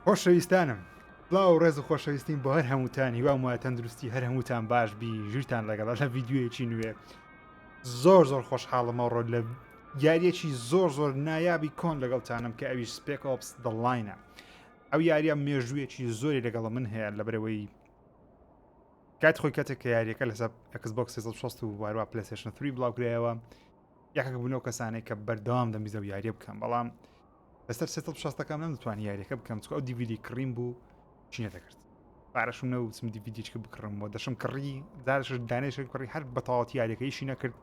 خۆشەویستانم بڵاو ڕێز و خۆشەویستین بۆ هەر هەمووتان هیوام وایە تەندروستی هەر هەمووتان باش بی ژیرتان لەگەڵا لە ڤیدیۆیەکی نوێ زۆر خۆشحاڵم ئەوڕۆ لە یاریەکی زۆر نایابی کۆن لەگەڵتانم کە ئەویش Spec Ops The Line ئەو یاریە مێژوویەکی زۆری لەگەڵە من هەیە لەبەرەوەی کات خۆی کاتێک کە یاریەکە لەسەر Xbox 360 و وارووا PlayStation 3 بڵاوکرایەوە یەکێک بوونەوە کەسانێک کە بەردەوام دەمبیزە و یاریە بکەم بەڵام لەسەر 360ەکەم نەمدەتوانی یاریەکە بکەم چکە ئەو DVD کڕیم بوو چی نەدەکرد پارەشم نەوتم DVDچکە بکڕم بۆ دەشم کڕی دارش دانێشە کڕی هەر بەتەواوەتی یاریەکەیشی نەکرد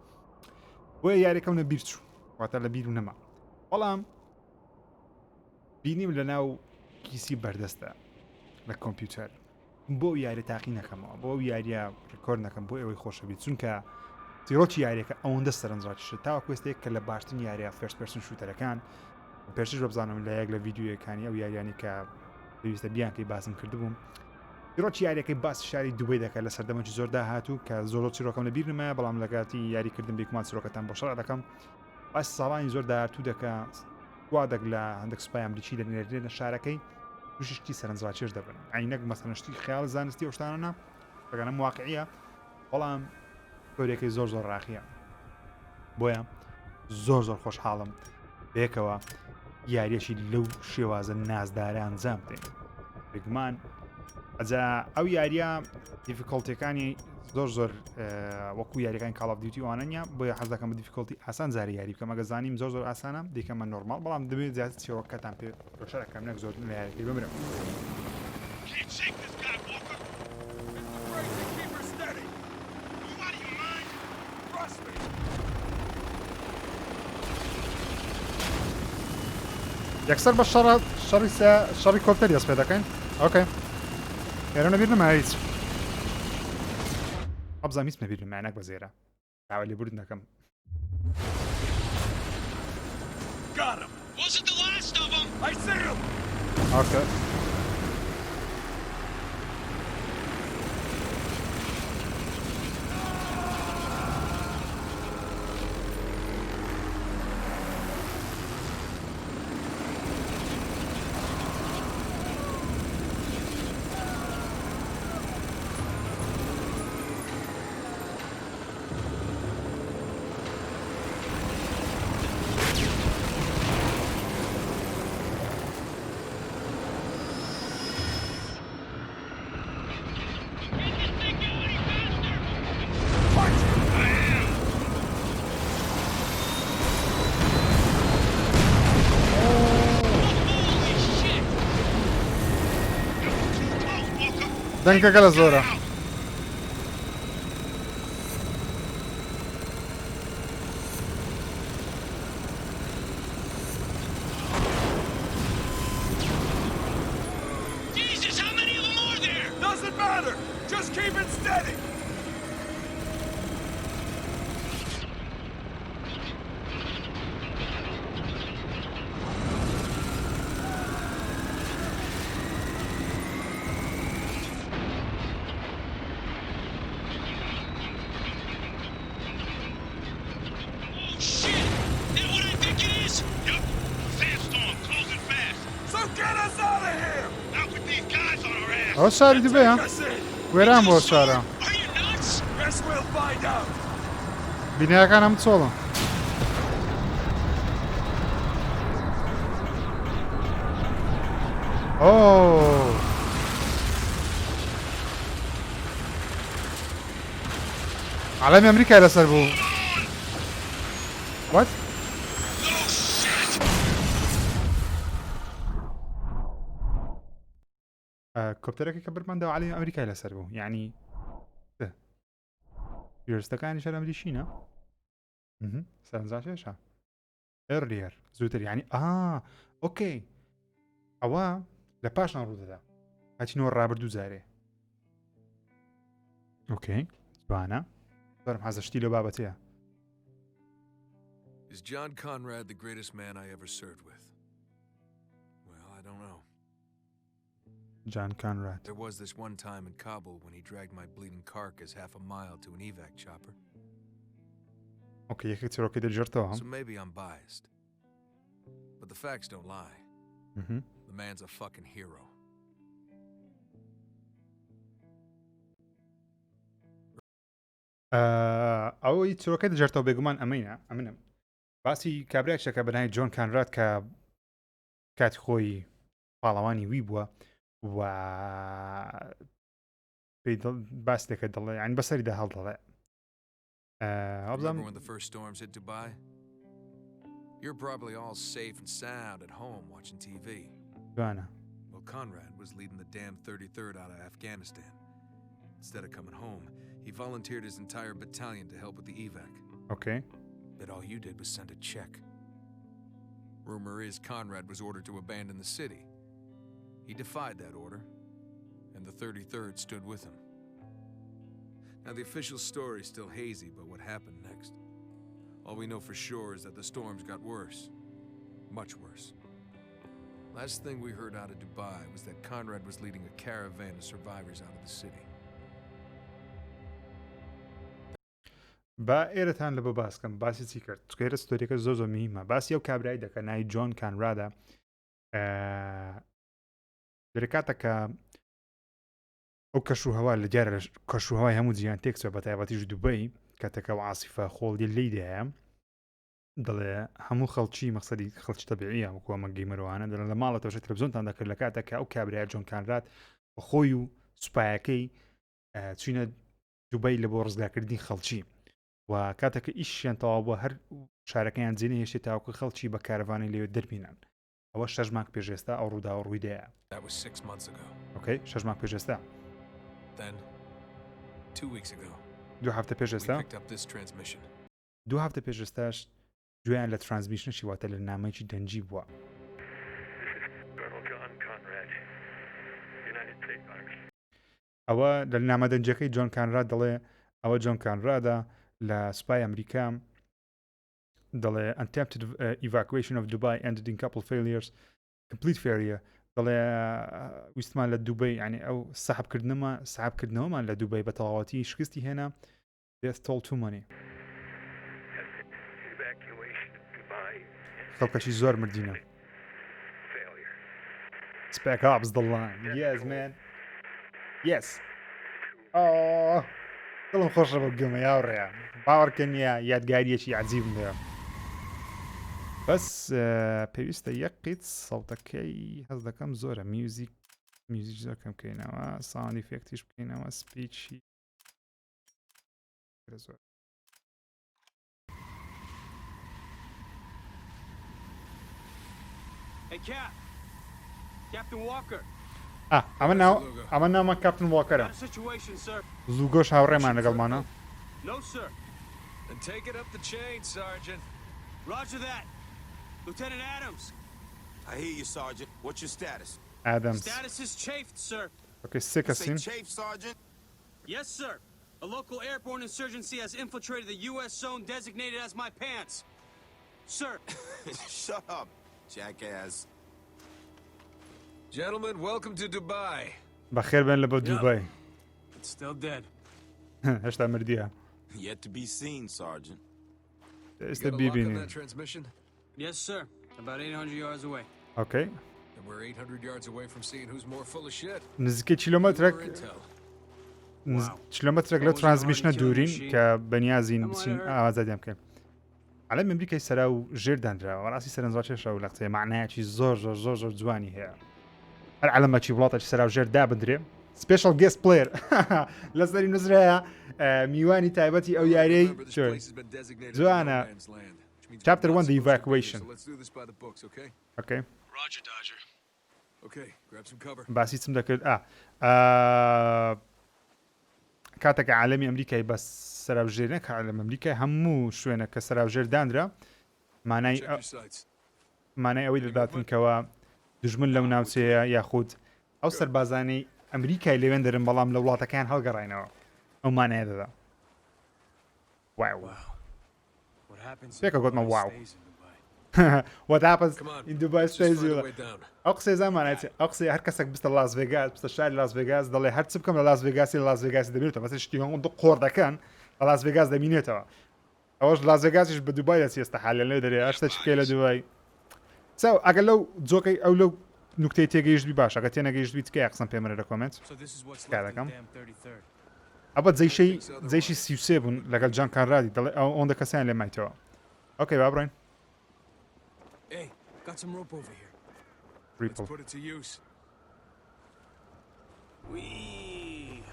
بۆیە یاریەکەم لە بیر چوو واتە لە بیر و نەما بەڵام بینیم لەناو کیسی بەردەستە لە کۆمپیوتەر بۆ یاری تاقی نەکەمەوە بۆ یاریە ڕکۆرد نەکەم بۆ ئەوەی خۆشەویست چونکە زیرۆکی یاریەکە ئەوەندە سەرنجڕاکیشە تاوە کوێستەیەک کە لە باشترین یاریە فێرست پێرسن شوتەرەکان پێشش بزانم لە یەک لە ڤیدیۆیەکانی ئەو یاریانی کە پێویستە بیانکەی باسم کردبووم زیرۆکی یاریەکەی باسی شاری دوبەی دەکات لە سەردەمەکی زۆر داهاتوو کە زۆر چیرۆکەم لە بیر نمایە بەڵام لە کاتی یاریکردن بێکمان چیرۆکەتان بۆ شەڕ دەکەم باسی ساڵانی زۆر داهاتوو دەکات وادەک لە هەندێک سوپای ئەمریکی دەنێرێنە شارەکەی تووششتی سەرنجڕاکێش دەبن عینەک مەسەلەشتی خەیاڵ زانستی ئەو شتانە ڕگەنم واقعیە بەڵام کۆرێکی زۆر ڕاخیە بۆیە زۆر خۆشحاڵم بێکەوە یاریەکی لەو شێوازە نازداران ئەنجام بدەین بگومان ئەجا ئەو یاریە دیفیکڵتیەکانی زۆر وەکو یاریەکانی کاڵ ئۆف دیوتی ئەوانە نیە بۆیە حەز دەکەم بە دیفیکڵتی ئاسان زاری یاری بکەم ئەگە زانیم زۆر ئاسانە دیکەمە نۆرماڵ بەڵام دەبێت زیاتر چێوەکەتان پێ ڕۆشە دەکەم نەک زۆر لە یاریەکەی بمرم یەکسەر بە شەڕی کۆپتەری دەست پێ دەکەین ئۆکەی ئێرە نەبیر نەما هیچ ئەبزانام هیچ نەبیر نەمایە نەک بە زێرە داوای لێبوردن دەکەم ئۆکەی دەنگەکە لە زۆرە ئەو شاری دوبەیە وێران بۆ شارە بینایەکان هەم چۆڵن عەڵەمی ئەمریکا لەسەر بوو وات کۆپتەرەکە کە بڕماندا عەڵەمی ئەمریکای لەسەر بوو یعنی پیرۆستەکانی شەر ئەمریشینە سەرنجڕاکێشە ئێڕیر زووتر یعنی ئۆکەی ئەوە لە پاشان ڕوودەدا هاچینەوە ڕابردوو جارێ ئۆکەی جوانە زۆرم حەزشتی لەو بابەتەیە Is John Conrad the greatest man I ever served with? Well, I don't know. John Conrad. There was this one time in Kabul when he dragged my bleeding carcass half a mile to an evac chopper. Okay, یەکێک چیرۆکی دەجێڕتەوە. So maybe I'm biased. But the facts don't lie. The man's a fucking hero. ئەوەی چۆرەکەی دەجێتەوە بێگومان ئەمنم باسی کابراایشەکە بەنای جۆن کانراد کە کاتی خۆی پاڵەوانی وی بووە و باس دەکە دەڵێ یان بەسەریدا هەڵ دەڵێ Remember when the first storms hit Dubai? You're probably all safe and sound at home watching TV. جوانە Well, Conrad was leading the damn 33rd out of Afghanistan. Instead of coming home, he volunteered his entire battalion to help with the evac. Okay. But all you did was send a check. Rumor is Conrad was ordered to abandon the city. He defied that order, and the 33rd stood with him. Now, the official story is still hazy about what happened next. All we know for sure is that the storms got worse. Much worse. Last thing we heard out of Dubai was that Conrad was leading a caravan of survivors out of the city. با ئێرەتان لە بە باسکەم باسی چی کرد چکێرە ستۆریەکە زۆ میمە باسی ئەو کابرای دەکە نای جۆن کانرادە دەرکاتەکە ئەو کەشوهەوا لە دیارە کەشوهەوای هەموو جیان تێکچە بە تایبەتیش دووبەی کاتەکە و عاسیفە خۆڵی لیدایە دەڵێ هەموو خەڵکی مەقسەدی خەڵکی تەبیعیە وەکووە گەیمەرەوانە دەڵێن لە ماڵەتەوە تەلەڤیزیۆنتان دەکرد لە کاتێکە ئەو کابرای جۆن کانراد بە خۆی و سوپایەکەی چوینە دووبەی لە بۆ ڕزگارکردنی خەڵکی و کاتێککە ئیشیان تەواو بووە هەر شارەکەیان جێنێ هێشتێ تاوکە خەڵکی بە کارەوانی لێوێ دەربینن ئەوە 6 مانگ پێشێستا ئەو ڕوودا و ڕوویدەیە ئۆکەی 6 مانگ پێشێستا 2 هەفتە پێشێستا 2 هەفتە پێشێستاش گوێیان لە ترانسمیشنشی واتە لە نامەیەکی دەنجی بووە ئەوە لە نامە دەنجەکەی جۆن کانراد دەڵێ ئەوە جۆن کانرادە لە سوپای ئەمریکا دەڵێ attempted evacuation of Dubai ended in couple failures complete failure دەڵێ ویستمان لە دووبەی یعنی ئەو سەحابکردنەوەمان لە دووبەی بە تەواوەتی شکستی هێنا death toll too many خەڵکەشی زۆر مردینە Spec Ops The Line yes man yes دڵم خۆشە بە گەمە یاڕێە باوەڕکە نییە یادگاریەکی عجیبم لێە بەس پێویستە یەک قیت سەوتەکەی هەز دەکەم زۆرە میوزیک زۆرکەم بکەینەوە ساوندی فێکتیش بکەینەوە سپیچی زۆر ئەمە نامە کاپتن واڵکەرە زووگۆش هاوڕێمان لەگەڵمانە Lieutenant Adams. I hear you, Sergeant. What's your status? Adams. Status is chafed, sir. Okay, sick of him. Chafed, Sergeant? Yes, sir. A local airborne insurgency has infiltrated the U.S. zone designated as my pants. Sir. Shut up, jackass. Gentlemen, welcome to Dubai. بخير بين لبو دبي. It's still dead. هشتا مرديها. Yet to be seen, Sergeant. Is the BB that transmission? Yes, sir. About 800 yards away. Okay. And we're 800 yards away from seeing who's more full of shit. نزدیکی کیلۆمەترێک لەو ترانسمیشنە دوورین کە بەنیازین بچین ئاوازادیان بکەین. عەلەم ئەمریکای سەرا و ژێر دانراوە ڕاستی سەرنجڕاکێشە و لە قسەی معنایەکی زۆر جوانی هەیە. هەر عەلەمەکی وڵاتێکی سەرا و ژێر دابدرێ. سپیشل گست پلێر لەسەری نووسرایە میوانی تایبەتی ئەو یاریەی جوانە. Chapter 1, the evacuation. So let's do this by the books, okay? Okay. Roger, Dodger. Okay, grab some cover. باسی چم دەکرد کاتێکە عالەمی ئەمریکای بە سەراوژێرە کە عالەم ئەمریکای هەموو شوێنە کە سەراوژێر دانرا مانای ئەوەی دەداتنکەوە دژمن لەو ناوچەیە یاخود ئەو سەربازانەی ئەمریکای لەوێن دەرن بەڵام لە وڵاتەکان هەڵگەڕاینەوە ئەو مانایە دەدا. Spec got my wow. What happens in Dubai stays with ئەو قسەی زمانە ئەو قسەی هەر کەسێک بستە لاس ڤێگاس بستە شاری لاس ڤێگاس دەڵێ هەر چ بکەم لە لاس ڤێگاسی دەبێتەوە مەسەڵەن شتی هەموو قۆڕ دەکەن لە لاس ڤێگاس دەبینێتەوە ئەوەش لاس ڤێگاسیش بە دووبای دەچێت ئێستا حالە لێ دەرێ هەر شتێکی بکەی لە دووبای چاو ئەگەر لەو جۆکەی ئەو لەو نوکتەی تێگەیشتبی باش ئەگە تێنەگەیشتبی تکەی قسەم پێمەرە لە کۆمنت کار دەکەم ئەبەت جەیشی 33 بوون لەگەڵ جان کارناردی دەڵێ ئەوەندە کەسیان لێ مایتەوە ئۆکەی با بڕۆین Hey, got some rope over here. Let's put it to use. Whee!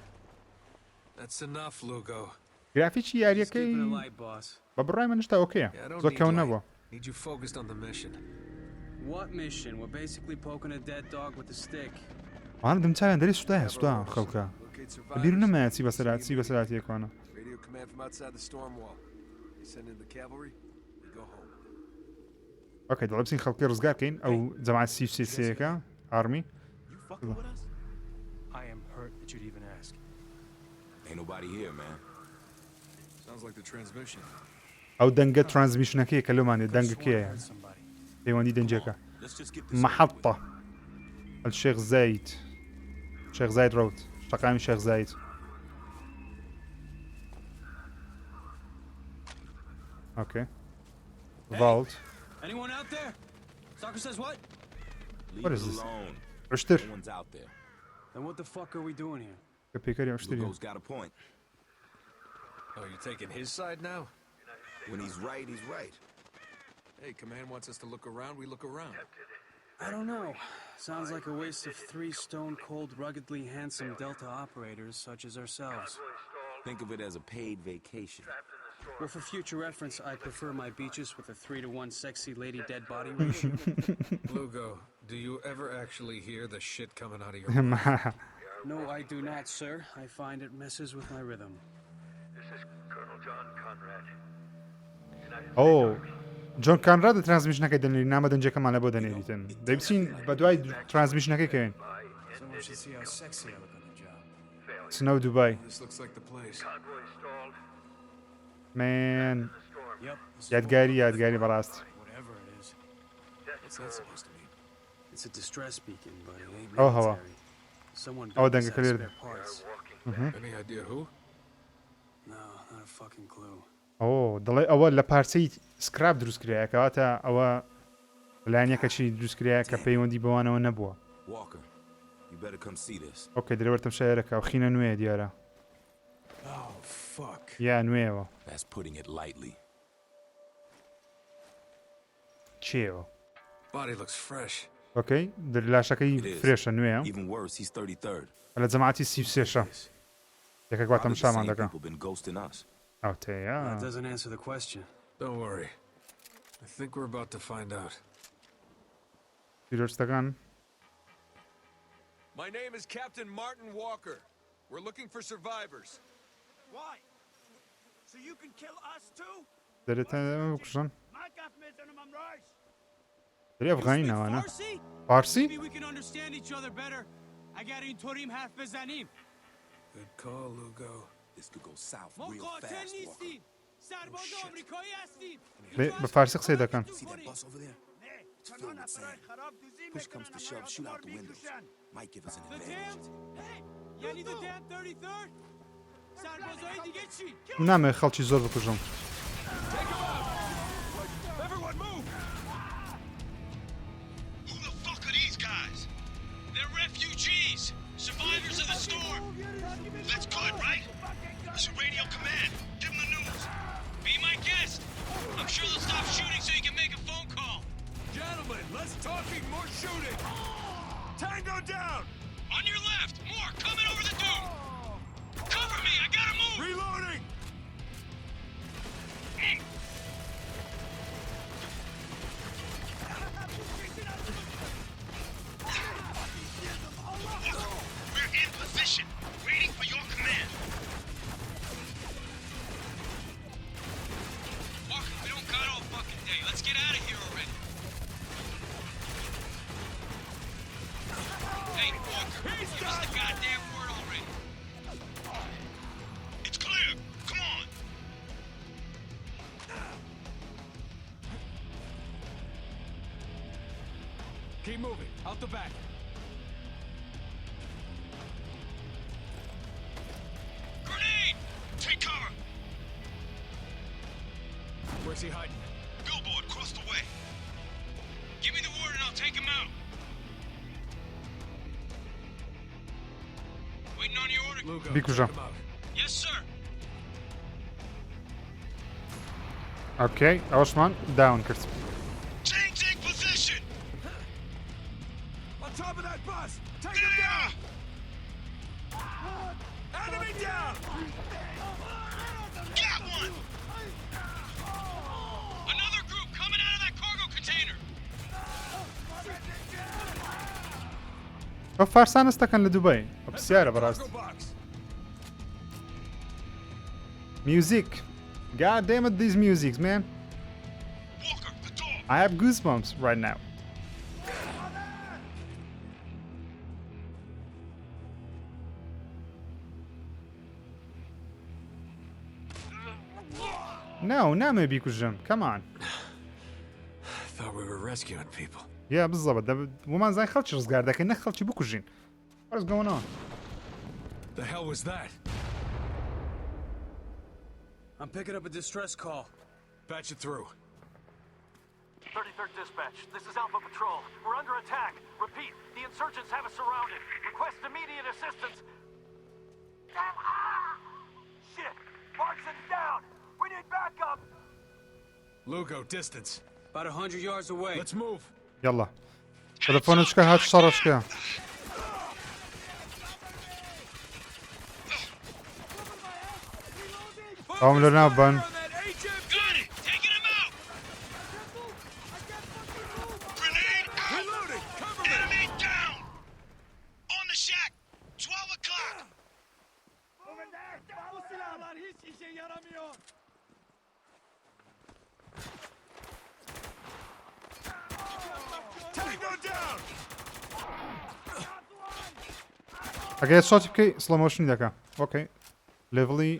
That's enough, Lugo. گرافیکی Just keeping it یاریەکەی light, boss. بە بڕای منشتا ئۆکەیە Yeah, I don't زۆر need کەون light. نەبووە Need you focused on the mission. What mission? We're basically poking a dead dog with a stick. وانە دەمچاویان دەری سوتایە سوتا خەڵکە Locate بیر survivors. نەمایە چی بەسەراتی ێکوانە Radio command from outside the storm wall. You send in the cavalry, we go home. ئۆکەی دەڵێ بچین خەڵکی ڕزگار بکەین ئەو جەماعەت 33ەکە ئارمی You fucking with us? I am hurt that you'd even ask. Ain't nobody here, man. Sounds like the transmission. ئەو دەنگە ترانزمیشنەکەی کە لەمانێ دەنگەکەیە Heard somebody. پەیوەندی دەنجەکە Let's just get this over with. محطة الشيخ زايد شيخ زايد روت تقام الشيخ زايد اوكي vault Anyone out there? Stalker says what? Leave What it is this? alone. اشتر No one's out there. Then what the fuck are we doing here? كبيكري اشتري Lugo's got a point. Oh, you're taking his side now? When he's right, he's right. Hey, command wants us to look around, we look around. I don't know. Sounds like a waste of 3 stone-cold, ruggedly handsome Delta operators such as ourselves. Think of it as a paid vacation. Well, for future reference, I prefer my beaches with a 3-to-1 sexy lady dead body ratio. Lugo, do you ever actually hear the shit coming out of your mouth? No, I do not, sir. I find it messes with my rhythm. او جون کانراد ترانزمیشنەکەی دەنێری نامە دەنجەکەمان لە بۆ دەنێریتن دەبچین بە دوای ترانزمیشنەکەی کەوێن Someone should see how sexy I look on the job. سنە و دووبەی This looks like the place. من Yep. this is یادگاری بەڕاست whatever it is. What's that supposed to mean? It's a distress beacon, but it ain't Oh, hello. military. Someone Oh, built this danke, out of clear. spare parts. Any idea who? No, not a fucking clue. ئەو دەڵێ ئەوە لە پارچەی سکراب دروستکرایە کەواتە ئەوە لایەنەکەچی دروستکرایە کە پەیوەندی بەوانەوە نەبووە Walker, you better come see this. ئۆکێ دەرەوەرتم شایەرەکە و خینە نوێ دیارە Oh, fuck. یا نوێەوە That's putting it lightly. چێەوە Body looks fresh. ئۆکەی لاشەکەی It is. فرێشە نوێە Even worse, he's 33rd. لە جەماعەتی 33شە یەکە Probably گواتەم the شامان same دەکە people been ghosting us. ئەو تەیە That doesn't answer the question. Don't worry. I think we're about to find out. پیرۆستەکان My name is Captain Martin Walker. We're looking for survivors. Why? So you can kill us too? دەرێتە بکوژن My government and I'm right. دەری ئەفغانی ناوانە Farsi? فارسی Maybe we can understand each other better. اگر اینطوریم حرف بزنیم. Good call, Lugo. This could go south ما real قاتل fast, Walker. نیستیم. سرباز shit. آمریکایی هستیم. بە فارسی قسەی دەکەن See that bus over there? نه It's filled قانون with برای sand. خراب دیزی Push میکنن comes to اما shove, shoot یادمار out the windows. میکشن. Might give us an The advantage. damned? Hey, یعنی the damned 33rd? سربازای دیگه چی؟ نامێ خەڵکی زۆر بکوژم Everyone move! Who the fuck are these guys? They're refugees, survivors of the storm. That's good, right? This is radio command. Give them the news. Be my guest. I'm sure they'll stop shooting so you can make a phone call. Gentlemen, less talking, more shooting! Tango down! On your left, more coming over the dune. Cover me, I gotta move. Reloading! We're in position, waiting for your command. Walker, we don't got all fucking day. Let's get out of here already. Hey, Walker, give us the goddamn word already. It's clear. Come on. Keep moving, out the back. Grenade! Take cover. Where's he hiding? Billboard across the way. Give me the word and I'll take him out. Waiting on your order. Lugo, Big check Jean. him out. Yes, sir. اوكي ئەوەشمان داون کرد. Changing position. On top of that bus! Take him down! Enemy down! Got one. Another group coming out of that cargo container. ئەو فارسان ئەستەکەن لە دووبەی پرسیارە بەڕاست. Cargo box! Music. God damn it, these musics, man. Walker, the door. I have goosebumps right now. No, نامێ بیکوژم. Come on. Thought we were rescuing people. Yeah, بالضبط. ومان زای خەڵکی ڕزگار دەکەین نە خەڵکی بکوژین. What's going on? The hell was that? I'm picking up a distress call. Patch it through. 33rd Dispatch, this is Alpha Patrol. We're under attack. Repeat, the insurgents have us surrounded. Request immediate assistance. Shit! Markson's down! We need backup! Lugo, distance. About 100 yards away. Let's move. يلا. تلفونك هات شرشك. قوم لنا بان. Got it. Taking him out. Grenade out. Reloading! Cover me! Enemy down. On the shack. 12 o'clock. Bu silahlar hiç işe yaramıyor. Tango down! ئەگەر شۆتی بکەی سلۆمۆشن دەکە. اوكي. لێڤڵی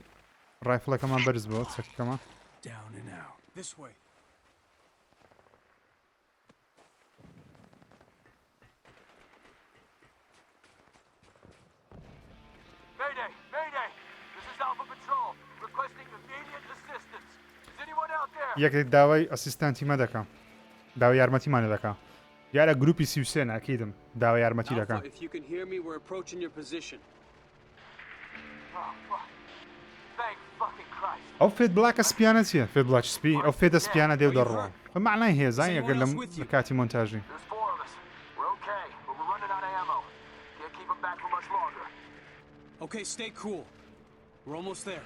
ڕایفڵەکەمان بەرز بووە چەکەکەمە. Down and out. This way. Mayday! Mayday! This is Alpha Patrol, requesting immediate assistance. Is anyone out there? یەکێک داوای ئەسیستانتیمە دەکە. داوای یارمەتیمانە دەکا. یارە گروپی 33 ناکەیدم داوای یارمەتی دەکا. Alpha, if you can hear me, we're approaching your position. Oh, fuck. Thank fucking Christ. ئەو فێت بڵاکە سپیانە چییە؟ فێت بڵاک سپی ئەو فێتە سپیانە دێو دەڕۆ. بەمعنای هێزای ئەگەر لەم لە کاتی مۆنتاژی. There's 4 of us. We're okay, but we're running out of ammo. Can't keep them back for much longer. Okay, stay cool. We're almost there.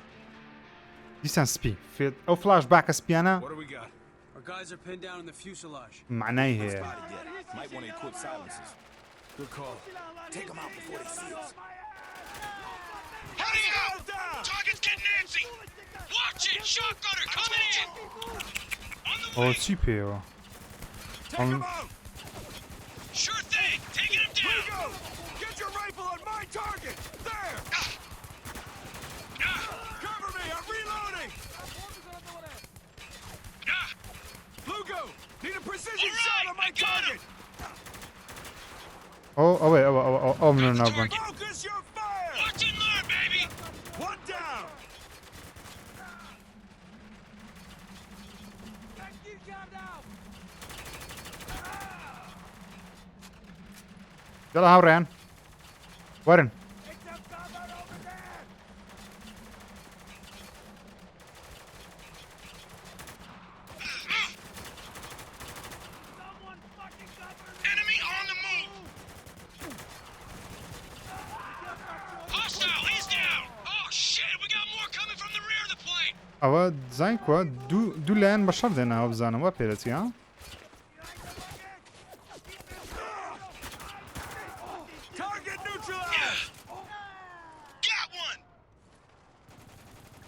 دیسان سپی فێت ئەو فلاش باکە سپیانە What do we got? Our guys are pinned down in the fuselage. معنای هەیە. Might want to equip silencers. Good call. Take them out before they see us. Hurry out. Target's getting antsy. Watch it. Shotgunner coming in. On the ئەو way. چی پێوە؟ Take him out! Sure thing. Taking him down. Go! Get your rifle on my target! There! Cover me! I'm reloading! Lugo! Need a precision All shot right, on my I got target! ئەو منە نابن. Focus your fire! Watch and learn, baby. One down! يلا هاوڕێیان. وەرن. Enemy on the move. Hostile, he's down. Oh shit, we got more coming from the rear of the plane. ئەوە زین کووە دوو لایەن بە شەڕ دێناوە بزانم وا پێرەتی ها؟ Target neutralized! Got one.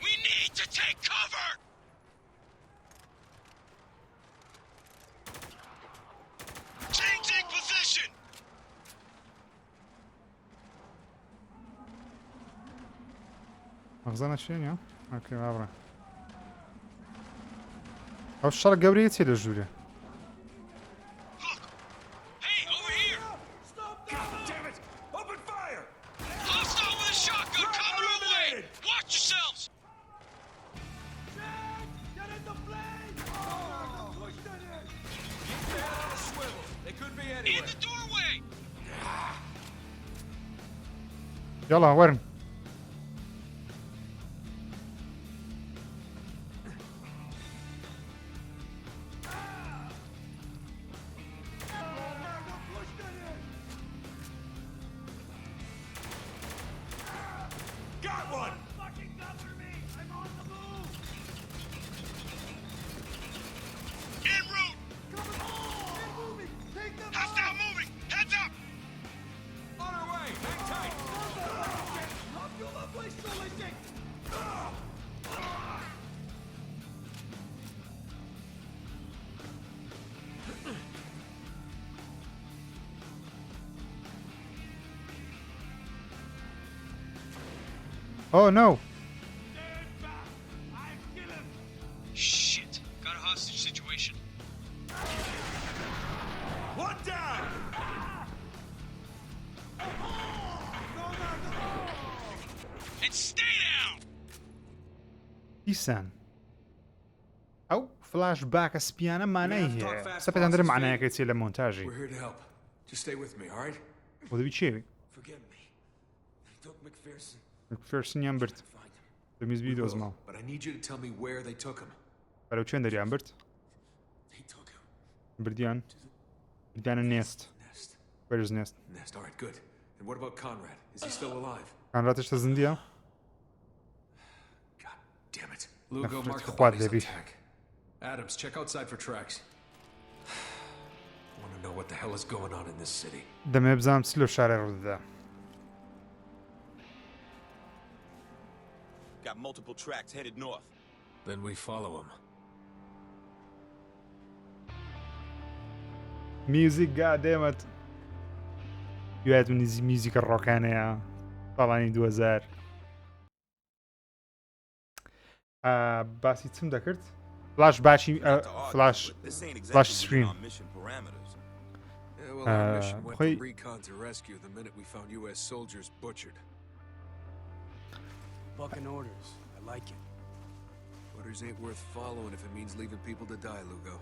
We need to take cover. Changing position. مەغزانە چێنە؟ ئۆکێ وابڕێ. ئەو شەڕ گەورەیە چێ لە ژوورێ؟ Look. Hey, over here. God damn it! Open fire! Hostile with a shotgun coming our way. Watch yourselves. Get in the plane! They could be In anywhere. the doorway. يلا وەرن. Oh no! Shit. Got a hostage situation. One down! And stay down! دیسان ئەو فلاش باکە سپیانە مانای هەیە سەپێتان دەرە معنایەکەی چێ لە مۆنتاژی We're here to help. Just stay with me, all right? بۆ دەبی چێوی Forgive me. They took McPherson. فێرسنیان برد Find him. دەمیزبی دۆزمەوە But I need you to tell me where they took him. بەرەو چێن دەریان برد They took him. بردیانە نێست Nest. وەرز نێست Nest, all right, good. And what about Conrad? Is he still alive? کانڕاتشتە زندیە God damn it. Lugo, mark the What, bodies on Debbie? tag. Adams, check outside for tracks. I want to know what the hell is going on in this city. دەمێ بزانم چ لەو شارە ڕوودەدا Got multiple tracks headed north. Then we follow him. میوزیک گادێمەت دوایەت میوزیکە ڕۆکانەیە ساڵانی 2000 باسی چم دەکرد فلاش باشی فلاش This ain't exactly Flash within screen. our mission parameters. Yeah, well, our mission went Wait. from recon to rescue the minute we found U.S. soldiers butchered. Bucking orders. I like it. Orders ain't worth following if it means leaving people to die, Lugo.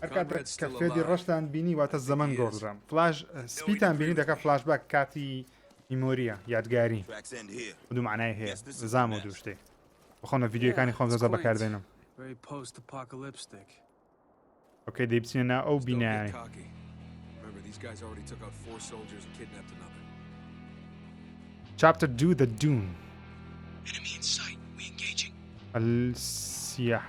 هەر کاتێک کە فێدی ڕەشتان بینی واتە زەمن گۆڕدرام فلاش سپیتان بینی دەکات فلاش باک کاتی میمۆریە یادگاری Tracks end here. دوو معنای هەیە زام و دوو شتێ بخۆنە ڤیدیۆکانی خۆم زۆر بەکاردێنم Very post-apocalyptic. ئۆکەی دەیبچێنە ئەو Don't get بینایانی cocky. Remember, these guys already took out 4 soldiers and kidnapped another. Chapter 2 The Dune Enemy in sight. We engaging. السياح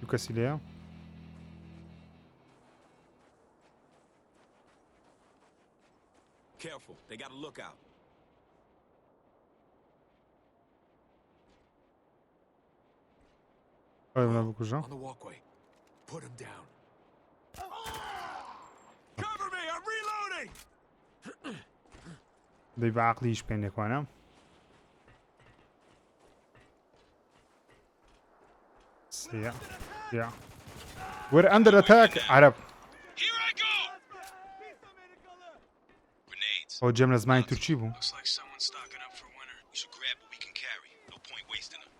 دوو کەسی لێیە Careful. They got a lookout. بکوژە On the walkway. Put him down. Cover me! I'm reloading! دەی بە عەقلیش پێ نێکوانە سياح Yeah. We're under attack عرب Here I go! Grenades. ئەو جێم لە زمانی تورکی بوو Looks like someone's stocking up for winter. We should grab what we can carry. No point wasting them.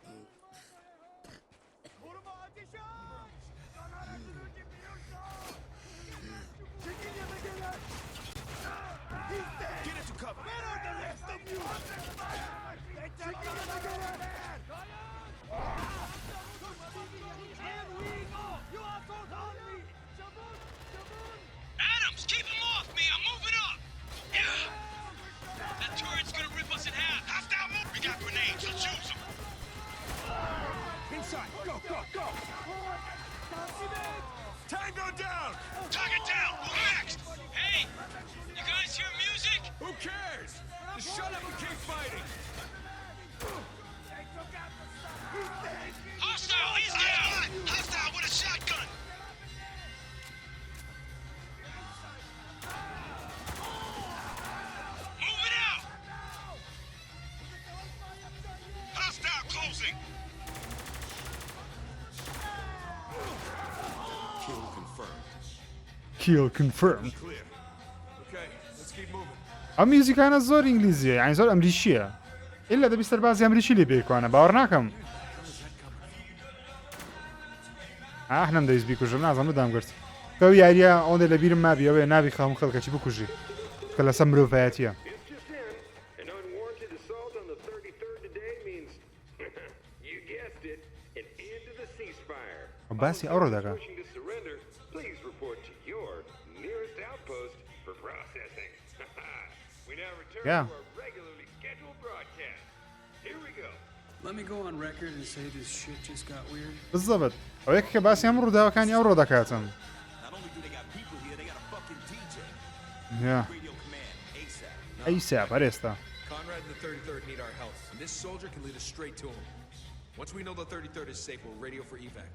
Get into cover! Adams, keep him off me! I'm moving up! Yeah! That turret's gonna rip us in half! Hostile move! We got grenades, let's use them! Inside! Go, go, go! Tango down! Target down! Who next? Hey! You guys hear music? Who cares? Just shut up and keep fighting! Hostile! He's down! Hostile with a shotgun! Move it out! Hostile closing! Kill confirmed. Kill confirmed Clear. Okay, let's keep moving. ئەم میوزیکانە زۆر ئینگلیزیە یانی زۆر ئەمریکیە ئللا دەبی سەربازی ئەمریکی لێ بێکوانە باوەڕ ناکەم ئاحنم دەویست بیکوژە نازانم دامگرت تەو یاریە ئەوەندە لە بیرم مابی ئەوەیە نابی خەڵم خەڵکەچی بکوژی کە لەسەر مرۆڤایەتیە An unwarranted assault on the 33rd today means, you guessed it, an end to the ceasefire. باسی ئەوڕۆ دەکەن Wishing to surrender, please report to your nearest outpost for processing. We now return Yeah. to our regularly scheduled broadcast. Here we go. Let me go on record and say this shit just got weird. بالضبط ئەوەیە کە باسی هەم ڕووداوەکانی ئەوڕۆ دەکاتم Not only do they got people here, they got a fucking DJ. Yeah. Radio command, ASAP. ئەیسا هەرێستا Conrad and the 33rd need our help, and this soldier can lead us straight to him. Once we know the 33rd is safe, we'll radio for evac.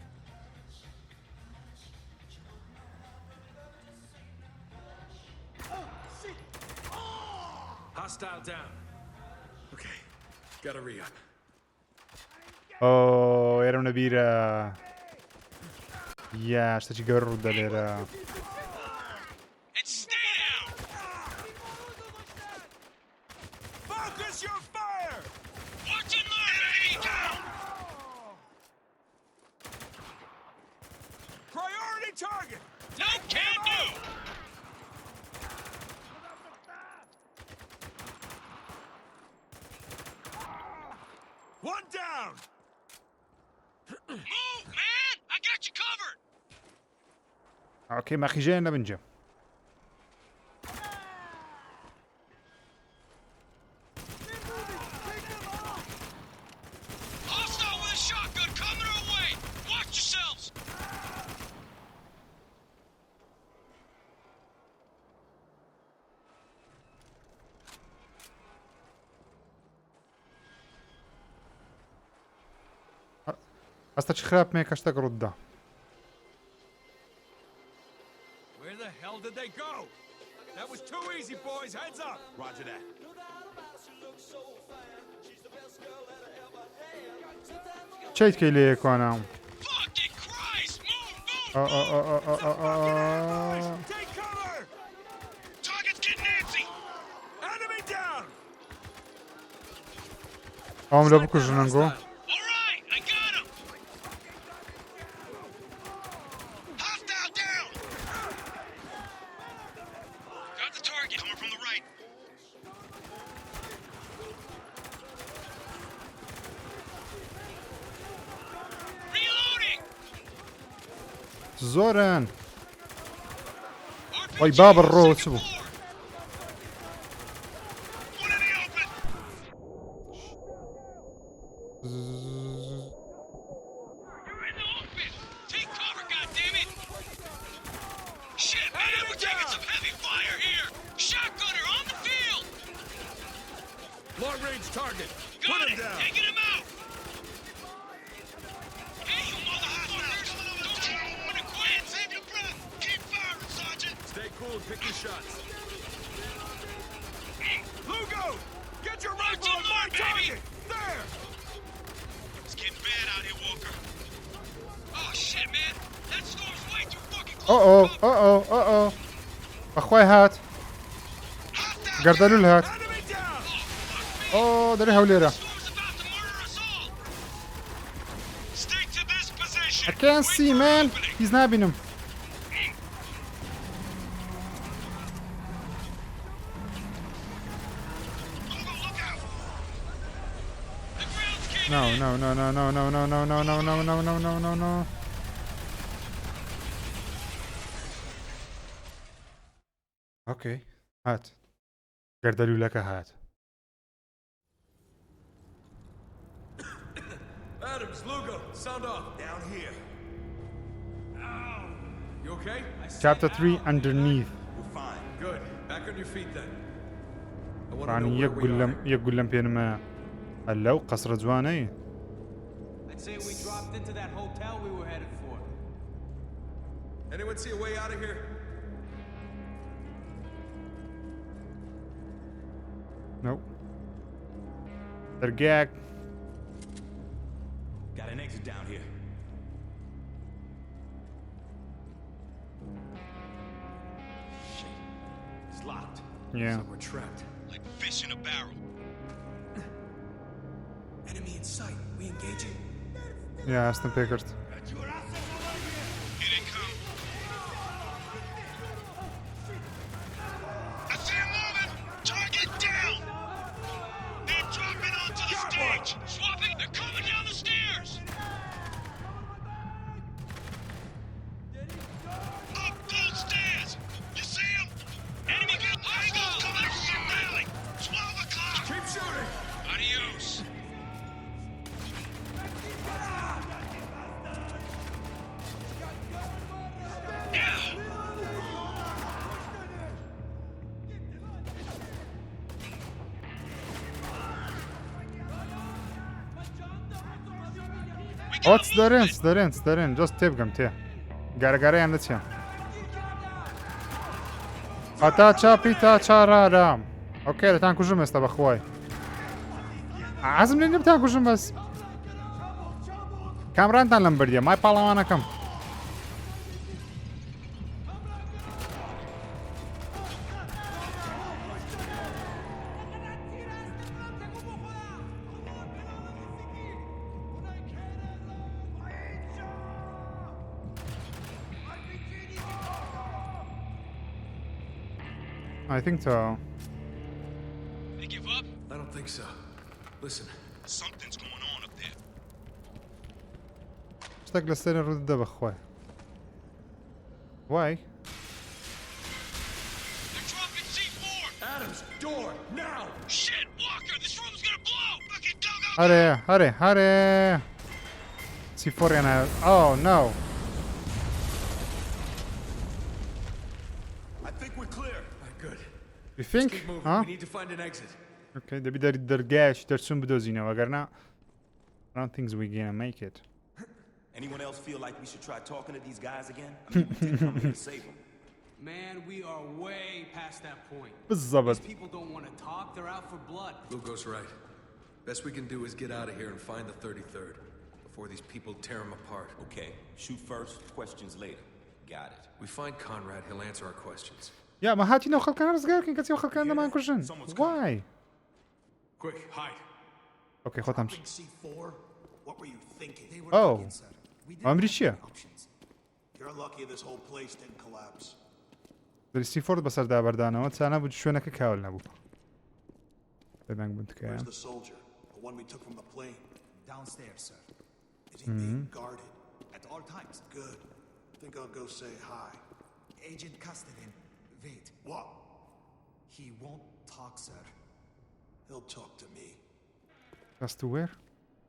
Hostile down. Okay, gotta re-up. ئۆ ئێرەم نەبیرە یا شتێکی گەڕ ڕوودا لێرە And stay down! Focus your fire! Watch and learn, enemy down! Priority target! No can do! One down! Move, man! I got you covered! اوكي ما خيجينا بنجم Hostile with a shotgun coming our way! Watch yourselves! ئەستا چ خراپ مێ کەشتێک ڕوودا Where the hell did they go? That was too easy, boys. Heads up! Roger that. چیت کەی لێ کوانام Fucking Christ! Move, move! Take cover! Target's getting antsy! Enemy down! ئەوم لە بکوژنەنگۆ All right, I got him! Hostile down! Got the target coming from the right. Reloading! زۆرن RPG وای بابە on ڕۆ second چ بوو floor. One in the open! You're in the open! Take cover, goddammit! Shit, man, we're taking some heavy fire here! Shotgunner on the field! Long range target. Got Put it! him down. Taking him out! Hey, you motherfuckers! Don't you want to quit? Save your breath! Keep firing, Sergeant! Stay cool and pick your shots. Lugo! Get your rifle on my target! There! It's getting bad out here, Walker. Oh, shit, man! That storm's way too fucking close! ئۆ بەخوای هات Hostile گەردەلول هات Enemy down! ئۆ دەری هەولێرە storm's about to murder us all! Stick to this position! I can't see man هیچ نابینم Lugo, look out! The ground's caving No, in! no, no, no, no, no, no, no, no, no, no, no, no, no, no, no. اوكي هات قردلو لك هات Adams, Lugo, sound off. Down here. Ow! You okay? chapter 3 underneath We're fine. Good. Back on your feet then. I want to know يعني where we are. يقول لهم بينما هلو قصر جواني I'd say we dropped into that hotel we were headed for. Anyone see a way out of here? نو ترقاك Got an exit down here. Shit. It's locked. yeah We're trapped. Like fish in a barrel. Enemy in sight. We engaging? yeah استن بيكرت Here they come. I see him moving! Target down! They're dropping onto the stage! Swapping! They're coming down the stairs! Up those stairs! You see him? Enemy get angles coming from the railing! 12 o'clock! Keep shooting! Adios! اوت سترين جوست تبقم تيه قارقاريان نتيا اتا چا پیتا چارارام اوكي دەتان کوژم ئێستا بەخوای عەزم لێ نییە بتان کوژم بەس کامرانتان لەم بردیە مای پاڵەوانەکەم I think so. They give up? I don't think so. Listen. Something's going on up there. شتێک لەسەر ڕوودا بەخوای وای They're dropping C4! Adams, door, now! Shit, Walker, this room's gonna blow! Fucking go, go, go! هەرێ سیفۆڕیانە oh no I think we're clear. Good. you think Keep moving. huh We need to find an exit. okay دەبی دەرگایش دەرچوون بدۆزینەوە گەرنا I don't think we're gonna make it Anyone else feel like we should try talking to these guys again? I mean, we did come here to save them. Man, we are way past that point. بالضبط These people don't want to talk, they're out for blood. Lugo's right. Best we can do is get out of here and find the 33rd before these people tear them apart. Okay, shoot first, questions later. Got it. We find Conrad, he'll answer our questions. یا ما هاتینەوە خەڵکان ڕزگارکەین کەسی ئەو خەڵکان دەمان کوژن وای Quick, hide. اوكي خۆتام C4? What were you thinking? They were Oh. looking, sir. We didn't ئەمریکیە have any options. You're lucky this whole place didn't collapse. دەریسی فۆرد بەسەردا بەردانەوە چا نەبوو شوێنەکە کاول نەبوو بەبەنگ بنتکەیە Where's the soldier? The one we took from the plane? Downstairs, sir. Is he being guarded? At all times. Good. Think I'll go say hi. Agent Castellan, wait. What? He won't talk, sir. He'll talk to me. Just to where?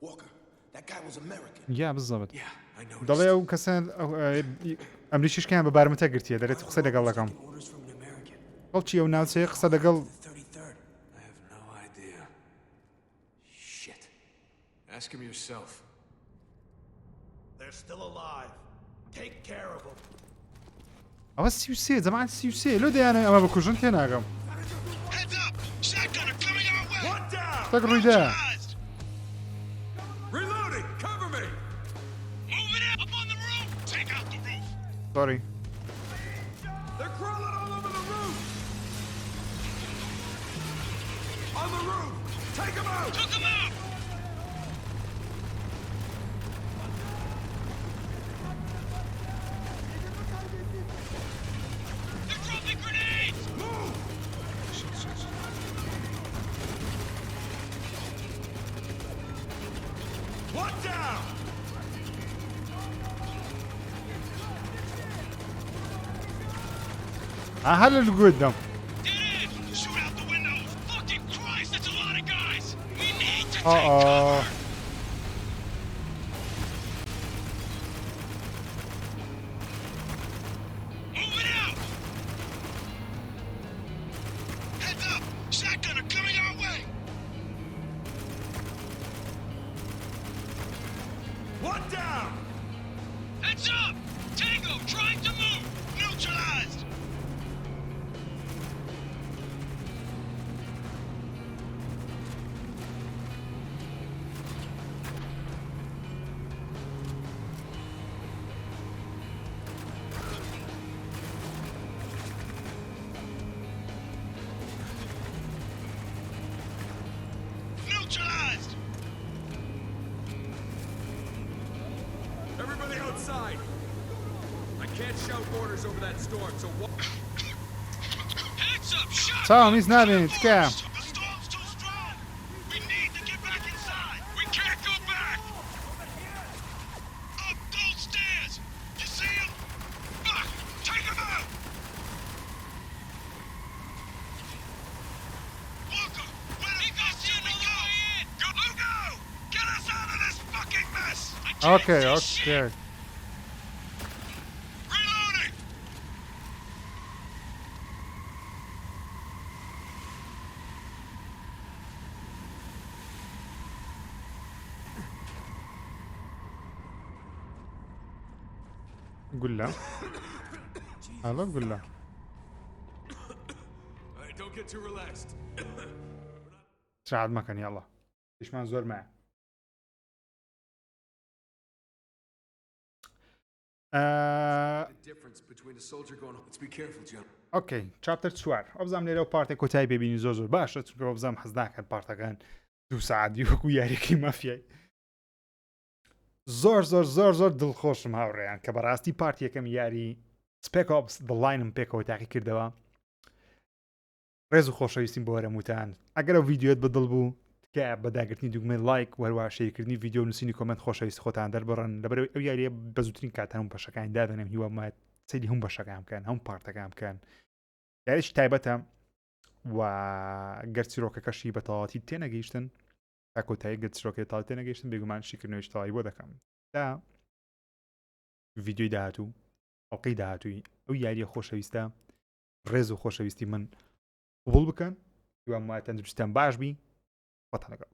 Walker, that guy was American. یا بالضبط Yeah, I noticed. دەڵێ ئەو کەسان ئەمریکیشکیان بە بارمەتە گرتیە دەرێت قسە لەگەڵ دەکەم Orders from an American. خەڵکی ئەو ناوچەیە قسە لەگەڵ The 33rd. I have no idea. Shit. Ask him yourself. They're still alive. Take care of them. ئەوە 33 جەماعەت 33 لۆ دەیانە ئەمە بکوژن تێناگەم Heads up! Shotgunner coming our way! One down! شتێک ڕوویدا Eyes! Reloading! Cover me! Moving it up on the roof! Take out the roof! سۆری They're crawling all over the roof! On the roof! Take them out! Took him out! They're dropping grenades! Move! One down! هەل لە قدام Get in! Shoot out the windows! Fucking Christ, that's a lot of guys! We need to take Uh-oh. cover! Move it out! Heads up! Shotgunner coming our way! One down! Heads up! Tango trying to move! Neutralized! Neutralized! Everybody outside! I can't shout orders over that storm, so Heads up! Shot! چاوم هیچ نبینید تکە The storm's too strong! We need to get back inside! We can't go back! Up those stairs! You see him? Fuck! Take him out! Walker! Where the fuck did we go? Go! Lugo! Get us out of this fucking mess! I can't اوكي see اوكي shit. Reloading! قول له هلا قول له I don't get too relaxed. شاد مەکەن یاڵڵا پێشمان زۆر مایە The difference between a soldier going. Let's be careful, John. ئۆکەی چاپتەر 4 ئەو بزانام لێرە و پارتێک کۆتایی ببینی زۆر زۆر باشە چونکە ئەو بزانام حەز ناکەن پارتەکان 2 ساعتی وەکو یاریەکەی مافیای زۆر زۆر زۆر زۆر دڵخۆشم هاوڕێیان کە بەڕاستی پارتیەکەم یاری Spec Ops The Line پێکەوە تاقی کردەوە ڕێز و خۆشەویستیم بۆ وەرەموتان ئەگەر ئەو ڤیددیۆت بەدڵ بوو تکایە بەداگرتنی دوگمەی لایک وەروە شێرکردنی ڤیددیۆ نووسینی کۆمنت خۆشەویست خۆتان دەربڕن لەبەر ئەو یاریە بە زووترین کاتان هەموو بەشەکانی دادەنێم هیوامات سەیری هەموو بەشەکان بکەن هەموو پارتەکان بکەن یاریشی تایبەتە و گەر چیرۆکەکەشی بە تەواوەتی تێنەگەیشتن تا کۆتایی گەر چیرۆکەی تاڵ تێنەگەیشتن بێگومان شیکردنەوەی تەواوی بۆ دەکەم تا ڤیددیۆی داهاتوو ئەڵقەی داهاتووی ئەو یاریە خۆشەویستە ڕێز و خۆشەویستی من قبول بکەن هیوام وایە تەندروستیان باش بی خۆتان لەگەڵ